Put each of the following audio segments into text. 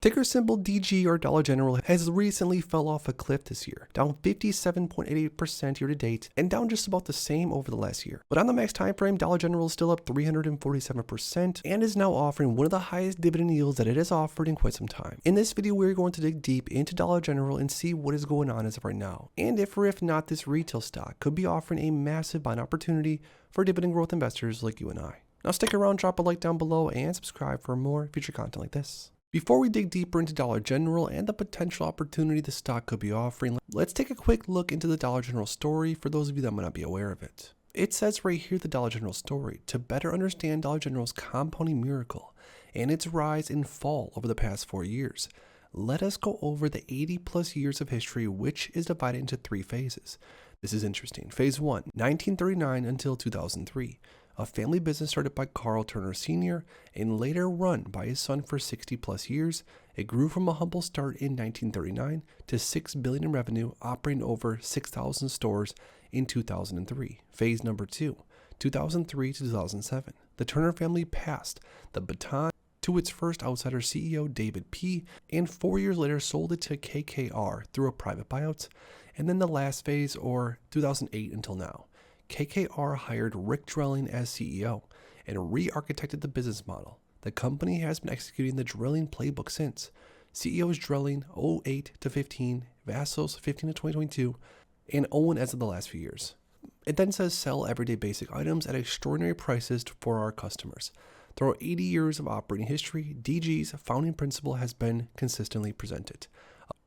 Ticker symbol DG or Dollar General has recently fell off a cliff this year, down 57.88% year to date and down just about the same over the last year. But on the max time frame, Dollar General is still up 347% and is now offering one of the highest dividend yields that it has offered in quite some time. In this video, we're going to dig deep into Dollar General and see what is going on as of right now, and if or if not this retail stock could be offering a massive buying opportunity for dividend growth investors like you and I. Now stick around, drop a like down below, and subscribe for more future content like this. Before we dig deeper into Dollar General and the potential opportunity the stock could be offering, let's take a quick look into the Dollar General story for those of you that might not be aware of it. It says right here the Dollar General story to better understand Dollar General's compounding miracle and its rise and fall over the past 4 years. Let us go over the 80 plus years of history, which is divided into 3 phases. This is interesting. Phase 1, 1939 until 2003. A family business started by Carl Turner Sr. and later run by his son for 60 plus years. It grew from a humble start in 1939 to $6 billion in revenue, operating over 6,000 stores in 2003. Phase number 2, 2003 to 2007. The Turner family passed the baton to its first outsider CEO, David P., and 4 years later sold it to KKR through a private buyout. And then the last phase, or 2008 until now. KKR hired Rick Drilling as CEO and re-architected the business model. The company has been executing the drilling playbook since. CEOs Drilling 08 to 15, Vassos 15 to 2022, and Owen as of the last few years. It then says sell everyday basic items at extraordinary prices for our customers. Throughout 80 years of operating history, DG's founding principle has been consistently presented.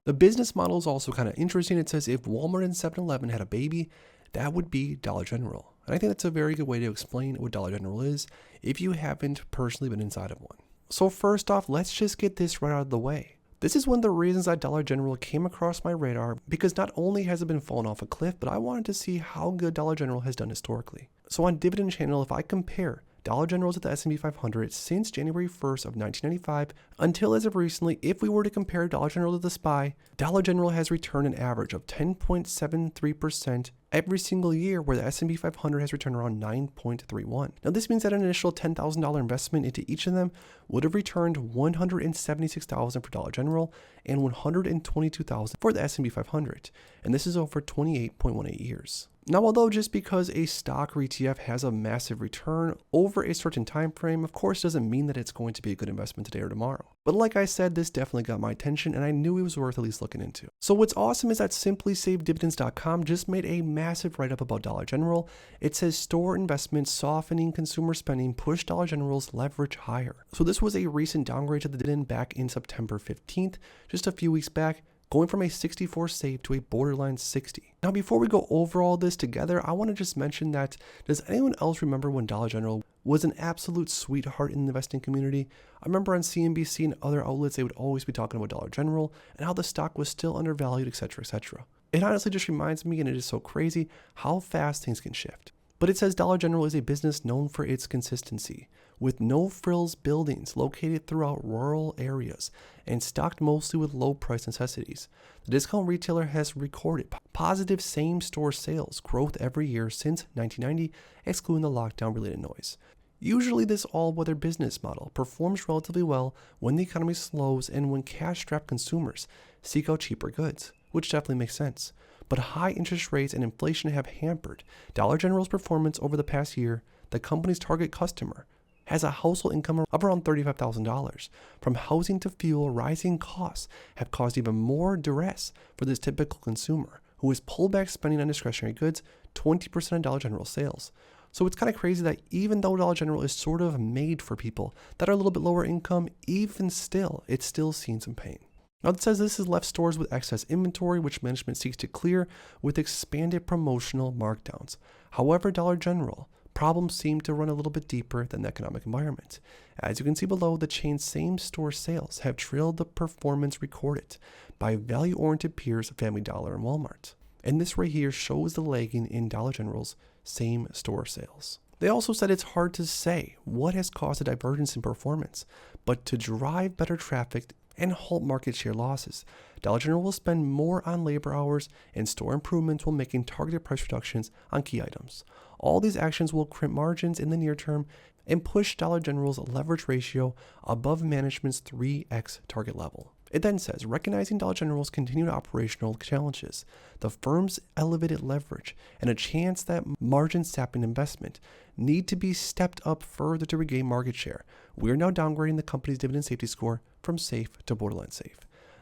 The business model is also kind of interesting. It says if Walmart and 7-Eleven had a baby, that would be Dollar General. And I think that's a very good way to explain what Dollar General is if you haven't personally been inside of one. So first off, let's just get this right out of the way. This is one of the reasons that Dollar General came across my radar, because not only has it been falling off a cliff, but I wanted to see how good Dollar General has done historically. So on Dividend channel, if I compare Dollar General to the S&P 500 since January 1st of 1995 until as of recently, if we were to compare Dollar General to the SPY, Dollar General has returned an average of 10.73% every single year, where the S&P 500 has returned around 9.31. Now this means that an initial $10,000 investment into each of them would have returned $176,000 for Dollar General and $122,000 for the S&P 500, and this is over 28.18 years. Now, although just because a stock or ETF has a massive return over a certain time frame, of course doesn't mean that it's going to be a good investment today or tomorrow. But like I said, this definitely got my attention and I knew it was worth at least looking into. So what's awesome is that SimplySaveDividends.com just made a massive write-up about Dollar General. It says store investments softening consumer spending push Dollar General's leverage higher. So this was a recent downgrade to the dividend back in September 15th, just a few weeks back, going from a 64 save to a borderline 60. Now, before we go over all this together, I want to just mention that, does anyone else remember when Dollar General was an absolute sweetheart in the investing community? I remember on CNBC and other outlets, they would always be talking about Dollar General and how the stock was still undervalued, etc., etc. It honestly just reminds me, and it is so crazy, how fast things can shift. But it says Dollar General is a business known for its consistency, with no-frills buildings located throughout rural areas and stocked mostly with low-price necessities. The discount retailer has recorded positive same-store sales growth every year since 1990, excluding the lockdown-related noise. Usually this all-weather business model performs relatively well when the economy slows and when cash-strapped consumers seek out cheaper goods, which definitely makes sense. But high interest rates and inflation have hampered Dollar General's performance over the past year. The company's target customer has a household income of around $35,000. From housing to fuel, rising costs have caused even more duress for this typical consumer, who has pulled back spending on discretionary goods, 20% of Dollar General sales. So it's kind of crazy that even though Dollar General is sort of made for people that are a little bit lower income, even still, it's still seeing some pain. Now it says this has left stores with excess inventory, which management seeks to clear with expanded promotional markdowns. However, Dollar General problems seem to run a little bit deeper than the economic environment. As you can see below, the chain's same-store sales have trailed the performance recorded by value-oriented peers Family Dollar and Walmart. And this right here shows the lagging in Dollar General's same-store sales. They also said it's hard to say what has caused a divergence in performance, but to drive better traffic and halt market share losses, Dollar General will spend more on labor hours and store improvements while making targeted price reductions on key items. All these actions will crimp margins in the near term and push Dollar General's leverage ratio above management's 3x target level. It then says, recognizing Dollar General's continued operational challenges, the firm's elevated leverage, and a chance that margin-sapping investment need to be stepped up further to regain market share, we are now downgrading the company's dividend safety score from safe to borderline safe.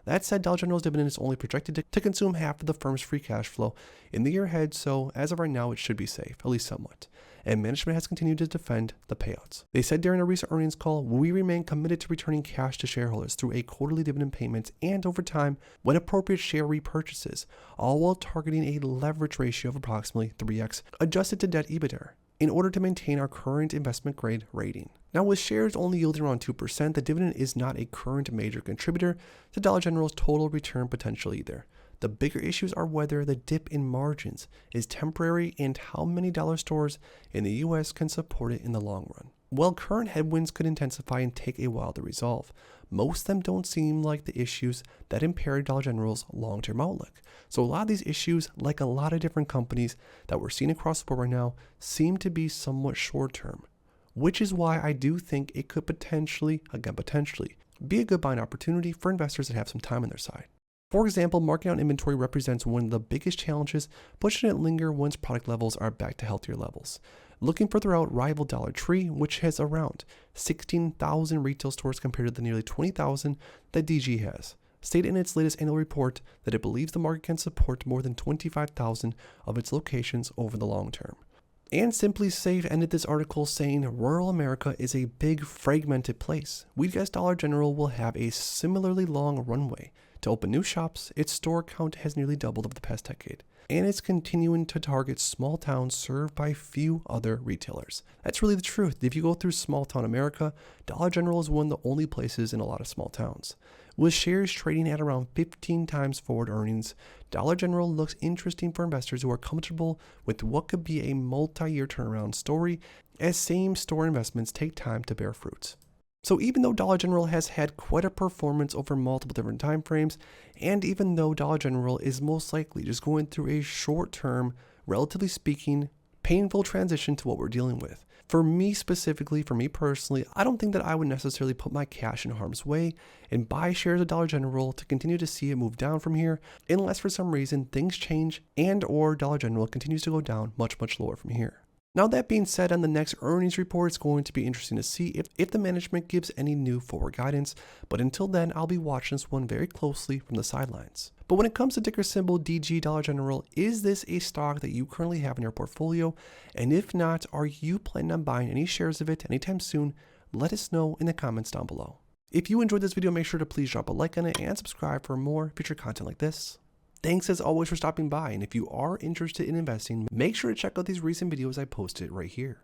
That said, Dollar General's dividend is only projected to consume half of the firm's free cash flow in the year ahead, so as of right now, it should be safe, at least somewhat. And management has continued to defend the payouts. They said during a recent earnings call, we remain committed to returning cash to shareholders through a quarterly dividend payment and over time, when appropriate, share repurchases, all while targeting a leverage ratio of approximately 3x adjusted to debt EBITDA in order to maintain our current investment grade rating. Now, with shares only yielding around 2%, the dividend is not a current major contributor to Dollar General's total return potential either. The bigger issues are whether the dip in margins is temporary and how many dollar stores in the US can support it in the long run. While current headwinds could intensify and take a while to resolve, most of them don't seem like the issues that impair Dollar General's long-term outlook. So a lot of these issues, like a lot of different companies that we're seeing across the board right now, seem to be somewhat short-term, which is why I do think it could potentially be a good buying opportunity for investors that have some time on their side. For example, marking out inventory represents one of the biggest challenges, but shouldn't linger once product levels are back to healthier levels. Looking further out, rival Dollar Tree, which has around 16,000 retail stores compared to the nearly 20,000 that DG has, stated in its latest annual report that it believes the market can support more than 25,000 of its locations over the long term. And Simply Safe ended this article saying rural America is a big fragmented place. We guess Dollar General will have a similarly long runway to open new shops. Its store count has nearly doubled over the past decade, and it's continuing to target small towns served by few other retailers. That's really the truth. If you go through small town America, Dollar General is one of the only places in a lot of small towns. With shares trading at around 15 times forward earnings, Dollar General looks interesting for investors who are comfortable with what could be a multi-year turnaround story, as same-store investments take time to bear fruit. So even though Dollar General has had quite a performance over multiple different time frames, and even though Dollar General is most likely just going through a short-term, relatively speaking, painful transition to what we're dealing with, for me specifically, for me personally, I don't think that I would necessarily put my cash in harm's way and buy shares of Dollar General to continue to see it move down from here, unless for some reason things change and or Dollar General continues to go down much lower from here. Now, that being said, on the next earnings report, it's going to be interesting to see if the management gives any new forward guidance, but until then, I'll be watching this one very closely from the sidelines. But when it comes to ticker symbol DG Dollar General, is this a stock that you currently have in your portfolio? And if not, are you planning on buying any shares of it anytime soon? Let us know in the comments down below. If you enjoyed this video, make sure to please drop a like on it and subscribe for more future content like this. Thanks as always for stopping by, and if you are interested in investing, make sure to check out these recent videos I posted right here.